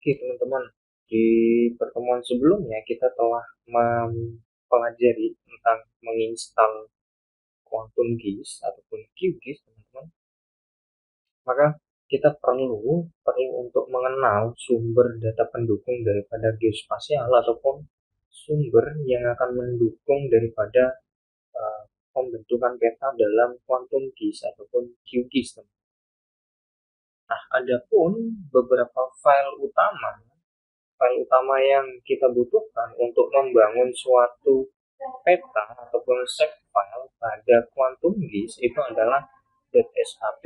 Oke, teman-teman, di pertemuan sebelumnya kita telah mempelajari tentang menginstal Quantum GIS ataupun QGIS, teman-teman. Maka kita perlu untuk mengenal sumber data pendukung daripada geospasial ataupun sumber yang akan mendukung daripada uh, pembentukan peta dalam Quantum GIS ataupun QGIS, teman. Nah, adapun beberapa file utama yang kita butuhkan untuk membangun suatu peta ataupun shapefile pada Quantum GIS itu adalah .shp,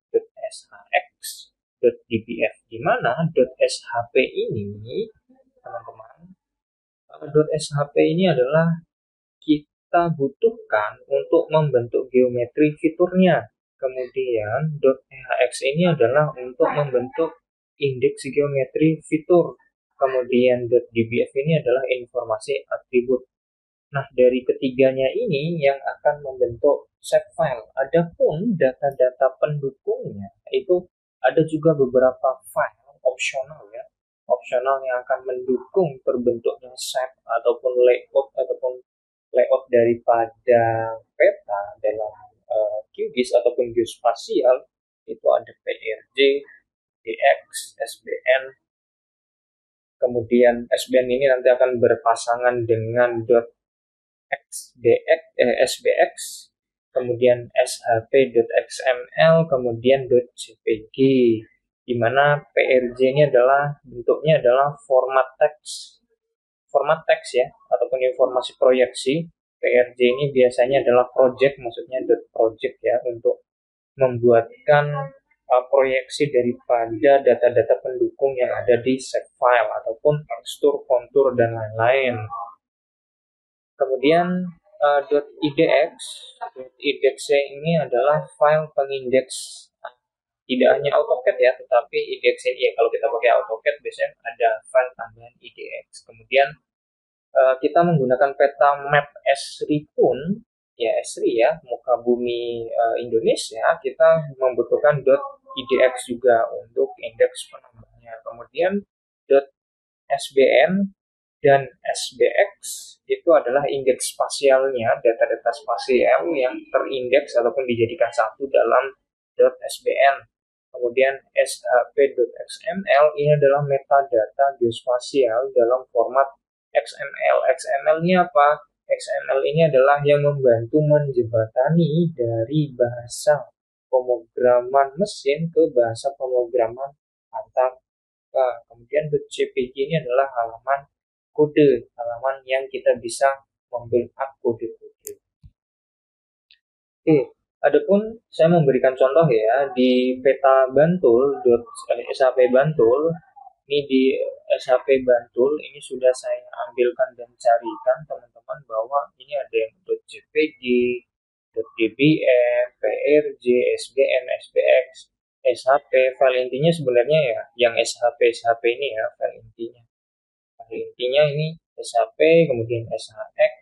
.shx, .dbf, di mana .shp ini, teman-teman, .shp ini adalah kita butuhkan untuk membentuk geometri fiturnya. Kemudian .ehx ini adalah untuk membentuk indeks geometri fitur. Kemudian .dbf ini adalah informasi atribut. Nah, dari ketiganya ini yang akan membentuk shapefile. Adapun data-data pendukungnya itu ada juga beberapa file opsional ya, opsional yang akan mendukung terbentuknya shape ataupun layout daripada peta dalam QGIS ataupun geospasial. Itu ada PRJ, DX, SBN. Kemudian SBN ini nanti akan berpasangan dengan SBX, kemudian shp.xml, kemudian .jpg, di mana PRJ ini adalah bentuknya adalah format teks ya, ataupun informasi proyeksi. PRJ ini biasanya adalah project, maksudnya .project ya, untuk membuatkan proyeksi daripada data-data pendukung yang ada di shapefile ataupun tekstur, kontur, dan lain-lain. Kemudian .idx, .idx ini adalah file pengindeks tidak hanya AutoCAD ya, tetapi IDX ini ya, kalau kita pakai AutoCAD biasanya ada file tambahan IDX. Kemudian kita menggunakan peta map Esri pun, ya Esri ya, muka bumi Indonesia, kita membutuhkan .idx juga untuk indeks penambahnya. Kemudian .sbn dan SBX itu adalah indeks spasialnya, data-data spasial yang terindeks ataupun dijadikan satu dalam .sbn. Kemudian shp.xml ini adalah metadata geospasial dalam format XML. XML ini apa? XML ini adalah yang membantu menjembatani dari bahasa pemrograman mesin ke bahasa pemrograman antar. Kemudian .jpg ini adalah halaman yang kita bisa membuild-up kode-kode. Oke, adapun saya memberikan contoh ya di peta Bantul.shp Bantul. Ini di SHP Bantul ini sudah saya ambilkan dan carikan teman-teman bahwa ini ada yang .jpg, .dbf, prj, sbn, sbx, shp. File intinya sebenarnya ya yang shp ini ya, file intinya. Intinya ini SHP, kemudian SHX.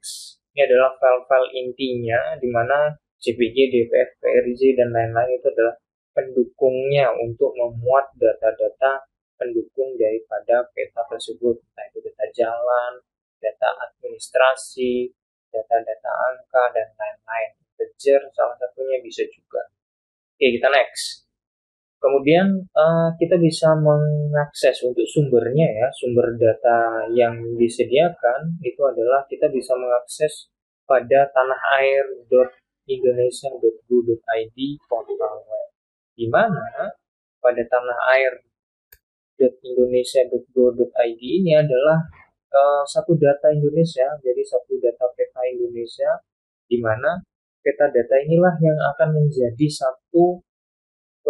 Ini adalah file-file intinya di mana JPG, DPF, PRJ, dan lain-lain itu adalah pendukungnya untuk memuat data-data pendukung daripada peta tersebut. Entah itu data jalan, data administrasi, data-data angka, dan lain-lain. Integer salah satunya bisa juga. Oke, kita next. Kemudian kita bisa mengakses untuk sumbernya ya, sumber data yang disediakan itu adalah kita bisa mengakses pada tanahair.indonesia.go.id portal web, di mana pada tanahair.indonesia.go.id ini adalah satu data Indonesia, jadi satu data peta Indonesia, di mana peta data inilah yang akan menjadi satu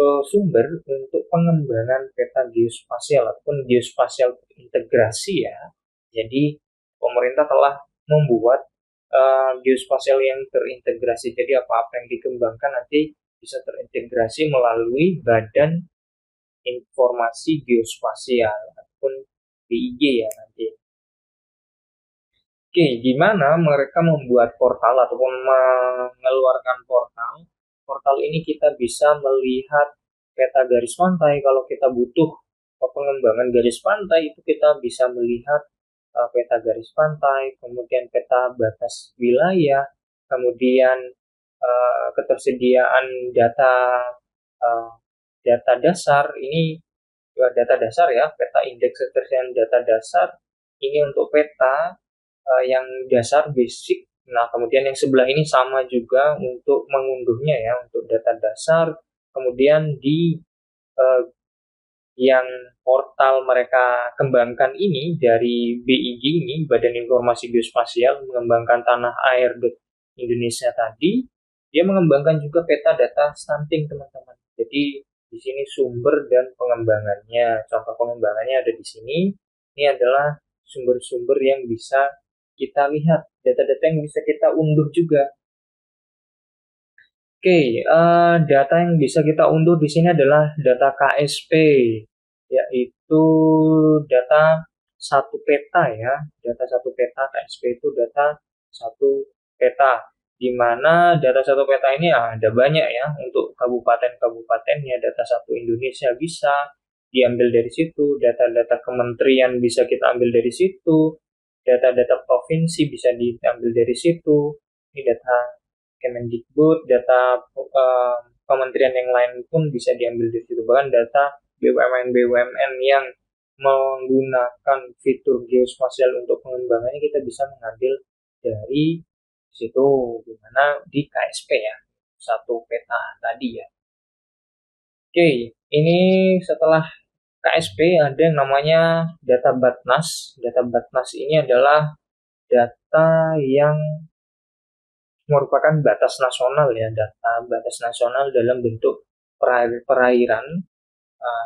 sumber untuk pengembangan peta geospasial ataupun geospasial integrasi ya. Jadi pemerintah telah membuat geospasial yang terintegrasi. Jadi apa-apa yang dikembangkan nanti bisa terintegrasi melalui Badan Informasi Geospasial ataupun BIG ya nanti. Oke, gimana mereka membuat portal ataupun mengeluarkan portal? Portal ini kita bisa melihat peta garis pantai kalau kita butuh, ataupun pengembangan garis pantai itu kita bisa melihat peta garis pantai, kemudian peta batas wilayah, kemudian ketersediaan data uh, data dasar. Ini data dasar ya, peta indeks ketersediaan data dasar. Ini untuk peta yang dasar basic. Nah, kemudian yang sebelah ini sama juga untuk mengunduhnya ya, untuk data dasar. Kemudian di uh, yang portal mereka kembangkan ini dari BIG ini, Badan Informasi Geospasial, mengembangkan tanah air Indonesia tadi, dia mengembangkan juga peta data stunting, teman-teman. Jadi di sini sumber dan pengembangannya, contoh pengembangannya ada di sini. Ini adalah sumber-sumber yang bisa kita lihat, data-data yang bisa kita unduh juga. Oke, data yang bisa kita unduh di sini adalah data KSP, yaitu data satu peta ya, data satu peta. KSP itu data satu peta, di mana data satu peta ini ada banyak ya, untuk kabupaten-kabupaten ya, data satu Indonesia bisa diambil dari situ, data-data kementerian bisa kita ambil dari situ, data-data provinsi bisa diambil dari situ, ini data Kemendikbud, data kementerian yang lain pun bisa diambil dari situ. Bahkan data BUMN-BUMN yang menggunakan fitur geospasial untuk pengembangannya kita bisa mengambil dari situ, dimana di KSP ya, satu peta tadi ya. Oke, ini setelah KSP ada yang namanya data Batnas. Data Batnas ini adalah data yang merupakan batas nasional ya, data batas nasional dalam bentuk perairan,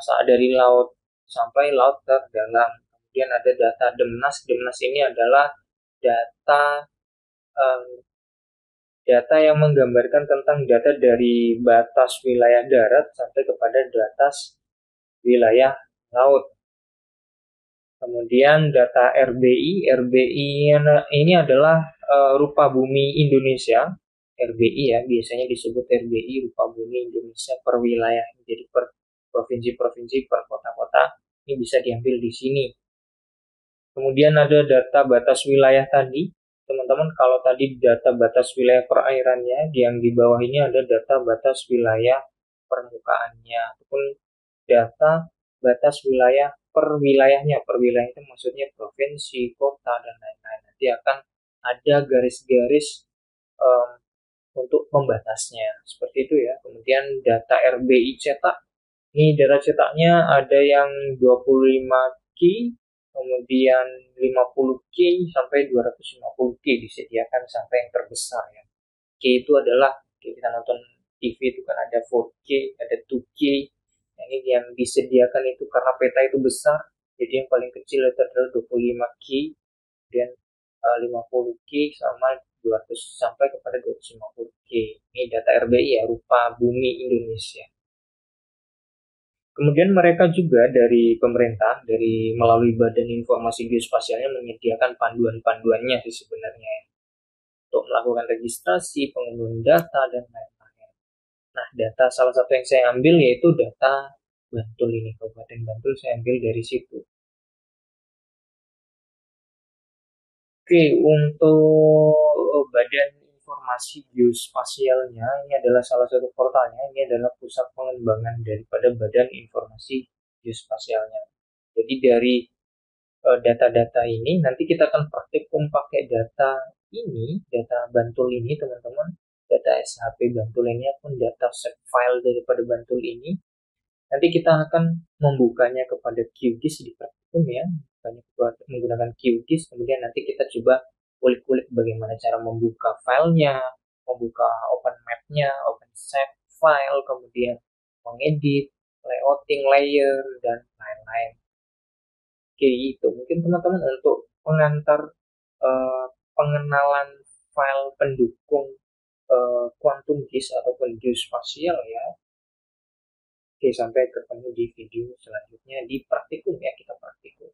saat dari laut sampai laut terdalam. Kemudian ada data Demnas. Demnas ini adalah data data yang menggambarkan tentang data dari batas wilayah darat sampai kepada batas wilayah laut. Kemudian data RBI. RBI ini adalah rupa bumi Indonesia. RBI ya, biasanya disebut RBI, rupa bumi Indonesia per wilayah. Jadi per provinsi-provinsi, per kota-kota, ini bisa diambil di sini. Kemudian ada data batas wilayah tadi. Teman-teman, kalau tadi data batas wilayah perairannya, yang di bawah ini ada data batas wilayah permukaannya, ataupun data batas wilayah per wilayahnya. Per wilayah itu maksudnya provinsi, kota, dan lain-lain. Nanti akan ada garis-garis untuk pembatasnya. Seperti itu ya. Kemudian data RBI cetak. Ini data cetaknya ada yang 25 K, kemudian 50 K sampai 250 K disediakan sampai yang terbesar ya. K itu adalah kita nonton TV itu kan ada 4K, ada 2K. Nah, ini yang disediakan itu karena peta itu besar, jadi yang paling kecil itu adalah 25K, kemudian 50K sama 200 sampai kepada 250K. Ini data RBI ya, rupa bumi Indonesia. Kemudian mereka juga dari pemerintah, dari melalui Badan Informasi Geospasialnya menyediakan panduan-panduannya sih sebenarnya ya, untuk melakukan registrasi, pengunduhan data, dan lain-lain. Nah, data salah satu yang saya ambil yaitu data Bantul ini, Kabupaten Bantul saya ambil dari situ. Oke, untuk Badan Informasi Geospasialnya, ini adalah salah satu portalnya, ini adalah pusat pengembangan daripada Badan Informasi Geospasialnya. Jadi dari data-data ini nanti kita akan praktikum pakai data ini, data Bantul ini teman-teman, data SHP Bantul ini ataupun data set file daripada Bantul ini. Nanti kita akan membukanya kepada QGIS di praktikum ya, menggunakan QGIS. Kemudian nanti kita coba kulik-kulik bagaimana cara membuka filenya, membuka open map-nya, open set file, kemudian mengedit, layouting layer, dan lain-lain. Oke, itu mungkin teman-teman untuk pengantar pengenalan file pendukung quantum GIS ataupun geospasial ya. Oke, sampai ketemu di video selanjutnya di praktikum ya, kita praktikum.